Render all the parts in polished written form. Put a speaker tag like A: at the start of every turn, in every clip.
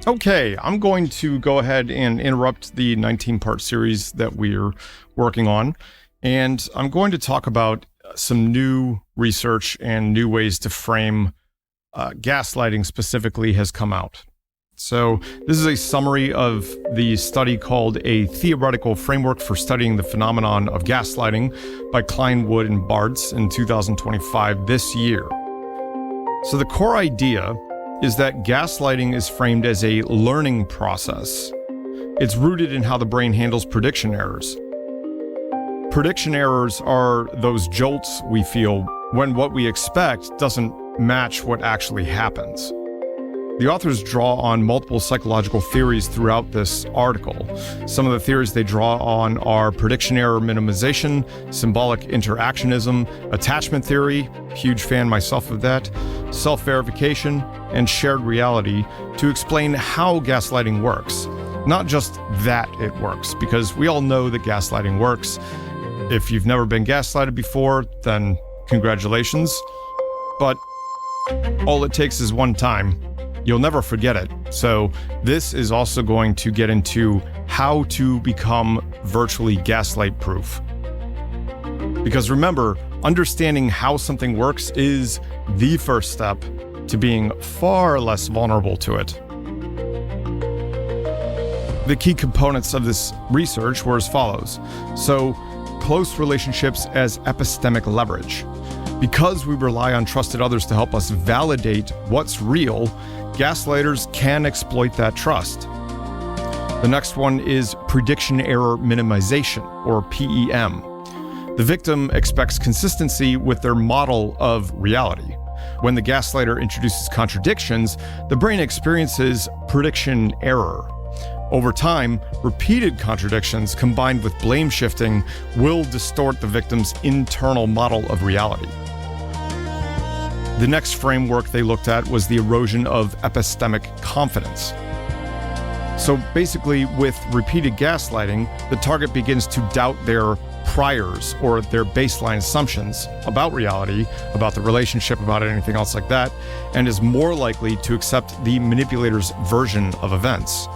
A: Okay, I'm going to go ahead and interrupt the 19-part series that we're working on, and I'm going to talk about some new research and new ways to frame gaslighting specifically has come out. So this is a summary of the study called A Theoretical Framework for Studying the Phenomenon of Gaslighting by Klein, Wood, and Bartz in 2025 this year. So the core idea is that gaslighting is framed as a learning process. It's rooted in how the brain handles prediction errors. Prediction errors are those jolts we feel when what we expect doesn't match what actually happens. The authors draw on multiple psychological theories throughout this article. Some of the theories they draw on are prediction error minimization, symbolic interactionism, attachment theory, huge fan myself of that, self-verification, and shared reality to explain how gaslighting works. Not just that it works, because we all know that gaslighting works. If you've never been gaslighted before, then congratulations. But all it takes is one time. You'll never forget it. So this is also going to get into how to become virtually gaslight proof. Because remember, understanding how something works is the first step to being far less vulnerable to it. The key components of this research were as follows. So, close relationships as epistemic leverage. Because we rely on trusted others to help us validate what's real, gaslighters can exploit that trust. The next one is prediction error minimization, or PEM. The victim expects consistency with their model of reality. When the gaslighter introduces contradictions, the brain experiences prediction error. Over time, repeated contradictions combined with blame shifting will distort the victim's internal model of reality. The next framework they looked at was the erosion of epistemic confidence. So basically, with repeated gaslighting, the target begins to doubt their priors or their baseline assumptions about reality, about the relationship, about anything else like that, and is more likely to accept the manipulator's version of events.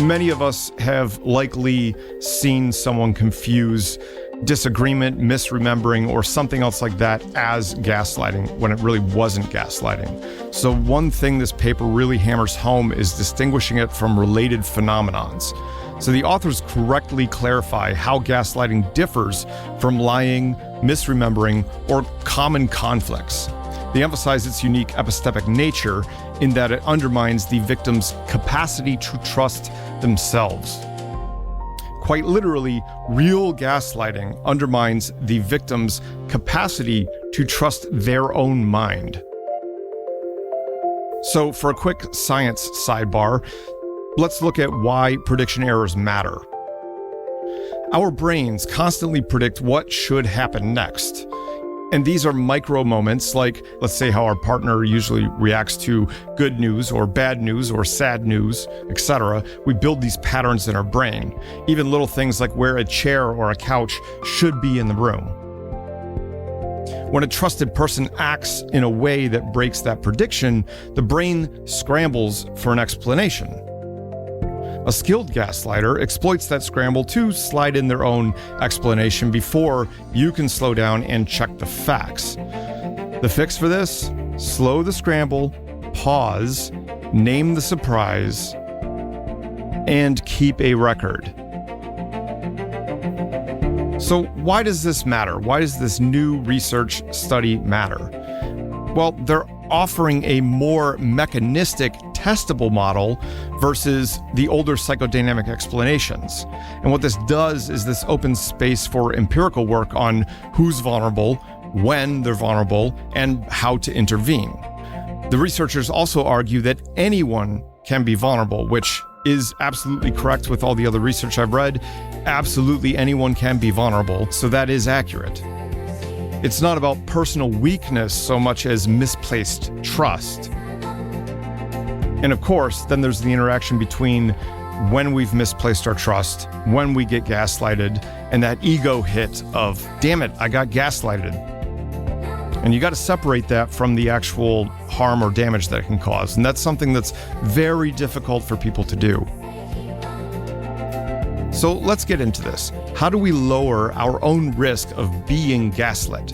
A: Many of us have likely seen someone confuse disagreement, misremembering, or something else like that as gaslighting when it really wasn't gaslighting. So one thing this paper really hammers home is distinguishing it from related phenomenons. So the authors correctly clarify how gaslighting differs from lying, misremembering, or common conflicts. They emphasize its unique epistemic nature in that it undermines the victim's capacity to trust themselves. Quite literally, real gaslighting undermines the victim's capacity to trust their own mind. So for a quick science sidebar, let's look at why prediction errors matter. Our brains constantly predict what should happen next. And these are micro moments, like, let's say, how our partner usually reacts to good news or bad news or sad news, etc. We build these patterns in our brain. Even little things like where a chair or a couch should be in the room. When a trusted person acts in a way that breaks that prediction, the brain scrambles for an explanation. A skilled gaslighter exploits that scramble to slide in their own explanation before you can slow down and check the facts. The fix for this? Slow the scramble, pause, name the surprise, and keep a record. So why does this matter? Why does this new research study matter? Well, they're offering a more mechanistic, testable model versus the older psychodynamic explanations. And what this does is this opens space for empirical work on who's vulnerable, when they're vulnerable, and how to intervene. The researchers also argue that anyone can be vulnerable, which is absolutely correct with all the other research I've read. Absolutely anyone can be vulnerable, so that is accurate. It's not about personal weakness so much as misplaced trust. And of course, then there's the interaction between when we've misplaced our trust, when we get gaslighted, and that ego hit of, damn it, I got gaslighted. And you got to separate that from the actual harm or damage that it can cause. And that's something that's very difficult for people to do. So let's get into this. How do we lower our own risk of being gaslit?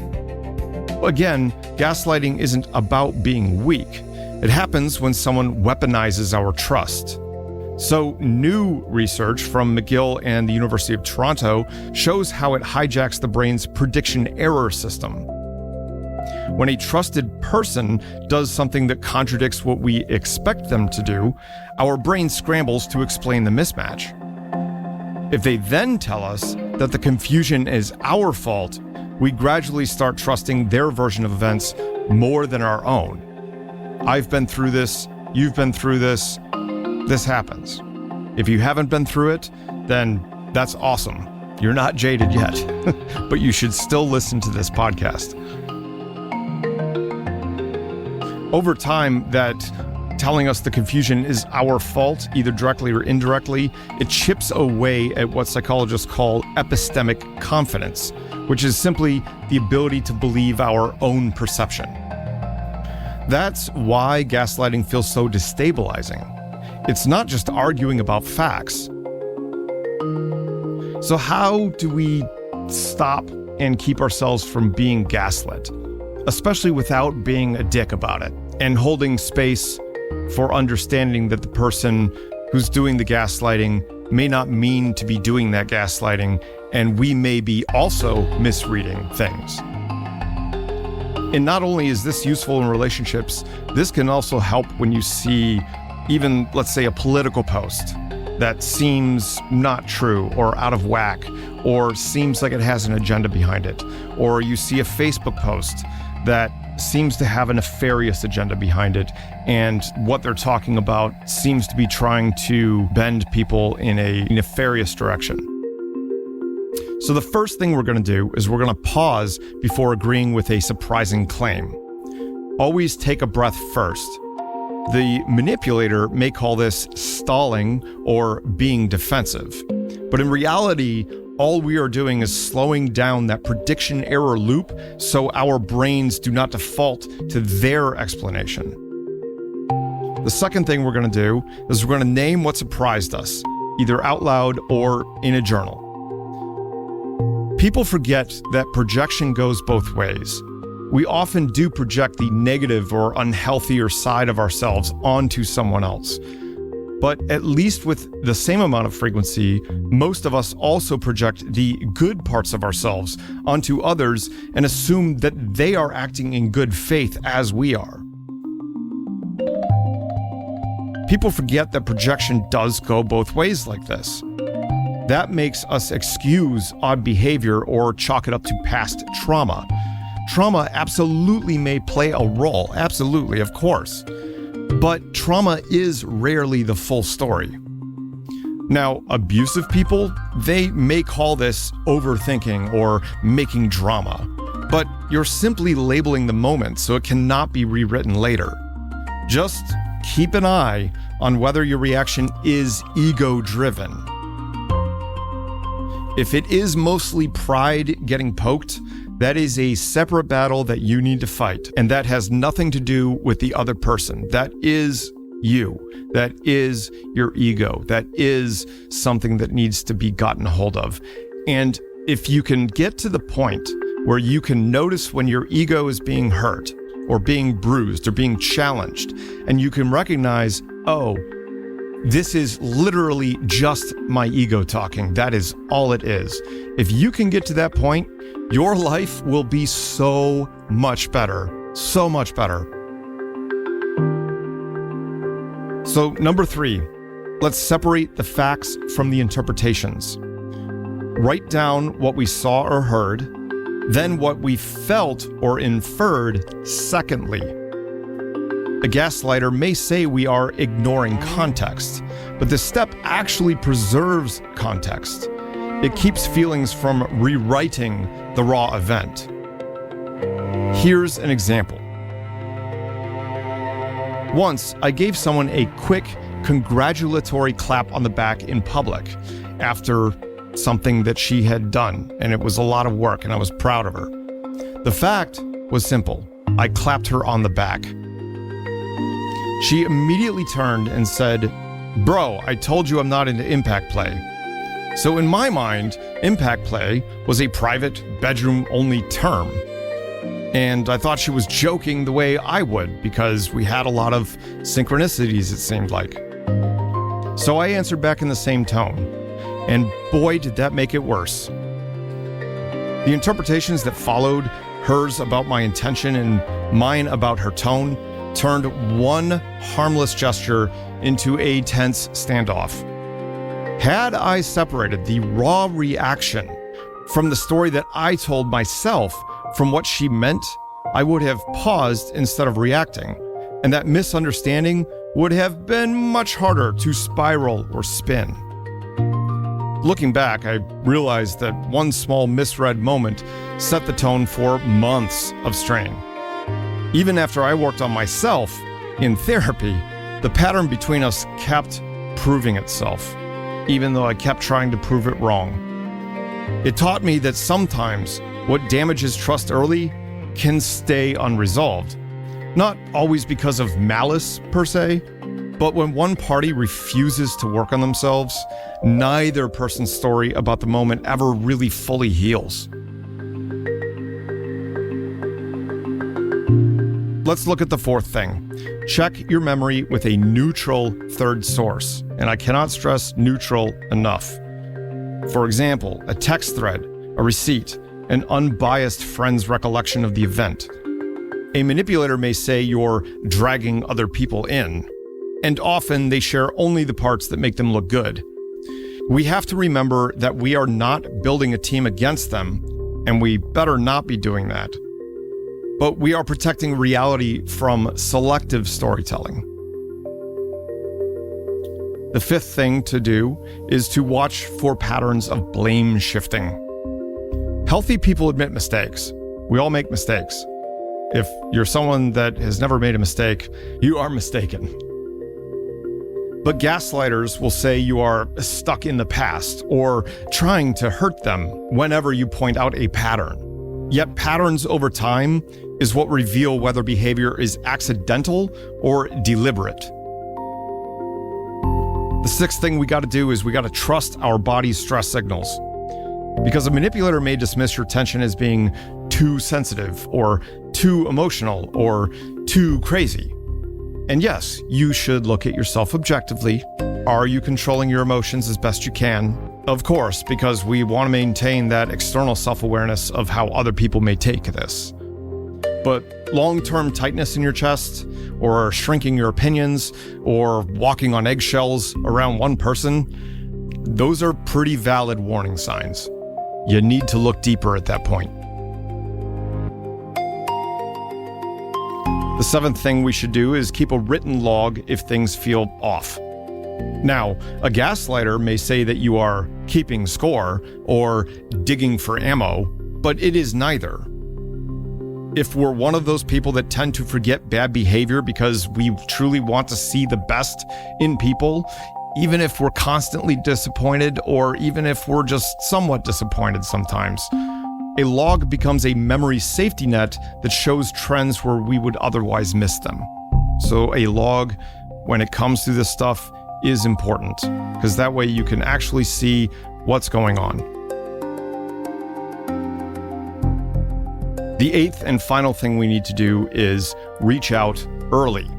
A: Again, gaslighting isn't about being weak. It happens when someone weaponizes our trust. So new research from McGill and the University of Toronto shows how it hijacks the brain's prediction error system. When a trusted person does something that contradicts what we expect them to do, our brain scrambles to explain the mismatch. If they then tell us that the confusion is our fault, we gradually start trusting their version of events more than our own. I've been through this, you've been through this, this happens. If you haven't been through it, then that's awesome. You're not jaded yet, but you should still listen to this podcast. Over time, that telling us the confusion is our fault, either directly or indirectly, it chips away at what psychologists call epistemic confidence, which is simply the ability to believe our own perception. That's why gaslighting feels so destabilizing. It's not just arguing about facts. So how do we stop and keep ourselves from being gaslit, especially without being a dick about it and holding space for understanding that the person who's doing the gaslighting may not mean to be doing that gaslighting, and we may be also misreading things? And not only is this useful in relationships, this can also help when you see even, let's say, a political post that seems not true or out of whack, or seems like it has an agenda behind it, or you see a Facebook post that seems to have a nefarious agenda behind it, and what they're talking about seems to be trying to bend people in a nefarious direction. So the first thing we're going to do is we're going to pause before agreeing with a surprising claim. Always take a breath first. The manipulator may call this stalling or being defensive, but in reality, all we are doing is slowing down that prediction error loop so our brains do not default to their explanation. The second thing we're going to do is we're going to name what surprised us, either out loud or in a journal. People forget that projection goes both ways. We often do project the negative or unhealthier side of ourselves onto someone else. But at least with the same amount of frequency, most of us also project the good parts of ourselves onto others and assume that they are acting in good faith as we are. People forget that projection does go both ways like this. That makes us excuse odd behavior or chalk it up to past trauma. Trauma absolutely may play a role, absolutely, of course. But trauma is rarely the full story. Now, abusive people, they may call this overthinking or making drama, but you're simply labeling the moment so it cannot be rewritten later. Just keep an eye on whether your reaction is ego-driven. If it is mostly pride getting poked, that is a separate battle that you need to fight, and that has nothing to do with the other person. That is you. That is your ego. That is something that needs to be gotten hold of. And if you can get to the point where you can notice when your ego is being hurt or being bruised or being challenged, and you can recognize, oh, this is literally just my ego talking. That is all it is. If you can get to that point, your life will be so much better. So much better. So, number 3, let's separate the facts from the interpretations. Write down what we saw or heard, then what we felt or inferred secondly. A gaslighter may say we are ignoring context, but this step actually preserves context. It keeps feelings from rewriting the raw event. Here's an example. Once, I gave someone a quick, congratulatory clap on the back in public after something that she had done, and it was a lot of work, and I was proud of her. The fact was simple. I clapped her on the back. She immediately turned and said, "Bro, I told you I'm not into impact play." So in my mind, impact play was a private, bedroom-only term. And I thought she was joking the way I would, because we had a lot of synchronicities, it seemed like. So I answered back in the same tone. And boy, did that make it worse. The interpretations that followed, hers about my intention and mine about her tone, turned one harmless gesture into a tense standoff. Had I separated the raw reaction from the story that I told myself from what she meant, I would have paused instead of reacting, and that misunderstanding would have been much harder to spiral or spin. Looking back, I realized that one small misread moment set the tone for months of strain. Even after I worked on myself in therapy, the pattern between us kept proving itself, even though I kept trying to prove it wrong. It taught me that sometimes what damages trust early can stay unresolved. Not always because of malice per se, but when one party refuses to work on themselves, neither person's story about the moment ever really fully heals. Let's look at the fourth thing. Check your memory with a neutral third source, and I cannot stress neutral enough. For example, a text thread, a receipt, an unbiased friend's recollection of the event. A manipulator may say you're dragging other people in, and often they share only the parts that make them look good. We have to remember that we are not building a team against them, and we better not be doing that. But we are protecting reality from selective storytelling. The fifth thing to do is to watch for patterns of blame shifting. Healthy people admit mistakes. We all make mistakes. If you're someone that has never made a mistake, you are mistaken. But gaslighters will say you are stuck in the past or trying to hurt them whenever you point out a pattern. Yet patterns over time is what reveal whether behavior is accidental or deliberate. The sixth thing we got to do is we got to trust our body's stress signals. Because a manipulator may dismiss your tension as being too sensitive or too emotional or too crazy. And yes, you should look at yourself objectively. Are you controlling your emotions as best you can? Of course, because we want to maintain that external self-awareness of how other people may take this. But long-term tightness in your chest, or shrinking your opinions, or walking on eggshells around one person, those are pretty valid warning signs. You need to look deeper at that point. The seventh thing we should do is keep a written log if things feel off. Now, a gaslighter may say that you are keeping score or digging for ammo, but it is neither. If we're one of those people that tend to forget bad behavior because we truly want to see the best in people, even if we're constantly disappointed or even if we're just somewhat disappointed sometimes, a log becomes a memory safety net that shows trends where we would otherwise miss them. So a log, when it comes to this stuff, is important, because that way you can actually see what's going on. The eighth and final thing we need to do is reach out early.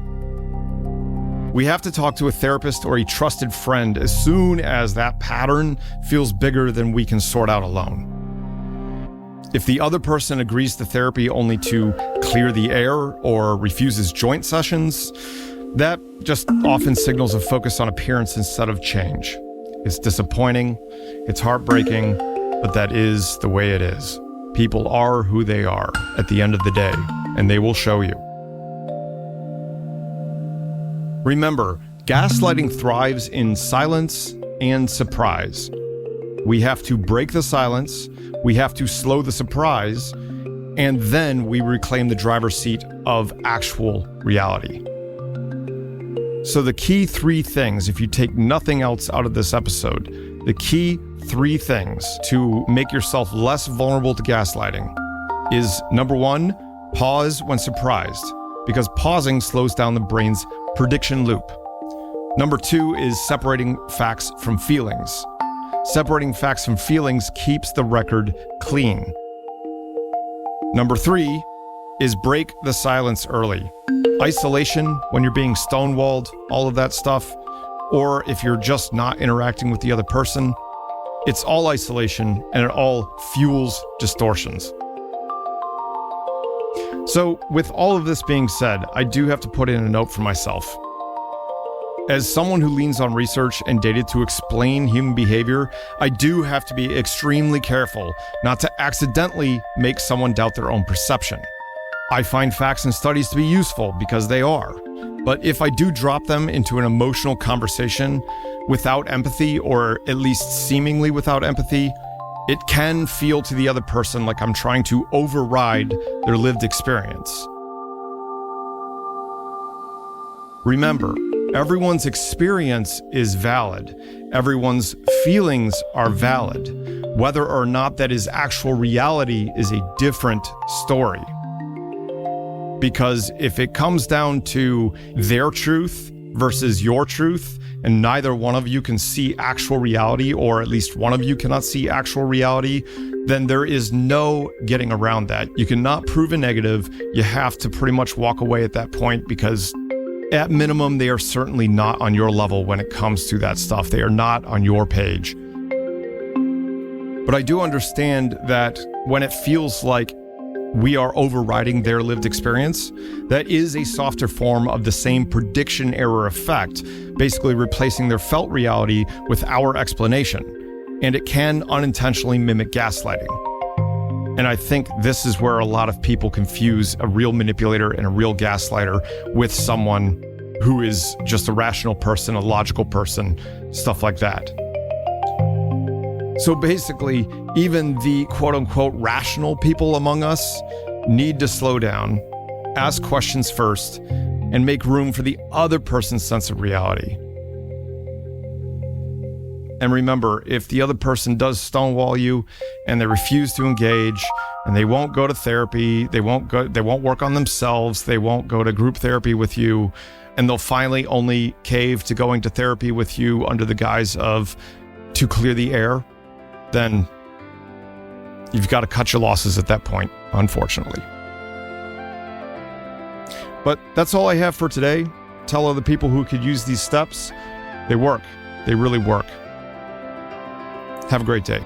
A: We have to talk to a therapist or a trusted friend as soon as that pattern feels bigger than we can sort out alone. If the other person agrees to therapy only to clear the air or refuses joint sessions, that just often signals a focus on appearance instead of change. It's disappointing, it's heartbreaking, but that is the way it is. People are who they are at the end of the day, and they will show you. Remember, gaslighting thrives in silence and surprise. We have to break the silence, we have to slow the surprise, and then we reclaim the driver's seat of actual reality. So the key three things, if you take nothing else out of this episode, the key three things to make yourself less vulnerable to gaslighting is: number one, Pause when surprised, because pausing slows down the brain's prediction loop. Number 2 is separating facts from feelings. Separating facts from feelings keeps the record clean. Number 3 is break the silence early. Isolation, when you're being stonewalled, all of that stuff, or if you're just not interacting with the other person, it's all isolation and it all fuels distortions. So with all of this being said, I do have to put in a note for myself. As someone who leans on research and data to explain human behavior, I do have to be extremely careful not to accidentally make someone doubt their own perception. I find facts and studies to be useful because they are, but if I do drop them into an emotional conversation without empathy, or at least seemingly without empathy, it can feel to the other person like I'm trying to override their lived experience. Remember, everyone's experience is valid. Everyone's feelings are valid. Whether or not that is actual reality is a different story. Because if it comes down to their truth versus your truth, and neither one of you can see actual reality, or at least one of you cannot see actual reality, then there is no getting around that. You cannot prove a negative. You have to pretty much walk away at that point, because at minimum, they are certainly not on your level when it comes to that stuff. They are not on your page. But I do understand that when it feels like we are overriding their lived experience, that is a softer form of the same prediction error effect, basically replacing their felt reality with our explanation. And it can unintentionally mimic gaslighting. And I think this is where a lot of people confuse a real manipulator and a real gaslighter with someone who is just a rational person, a logical person, stuff like that. So basically, even the quote-unquote rational people among us need to slow down, ask questions first, and make room for the other person's sense of reality. And remember, if the other person does stonewall you and they refuse to engage, and they won't go to therapy, they won't work on themselves, they won't go to group therapy with you, and they'll finally only cave to going to therapy with you under the guise of to clear the air, then you've got to cut your losses at that point, unfortunately. But that's all I have for today. Tell other people who could use these steps. They work. They really work. Have a great day.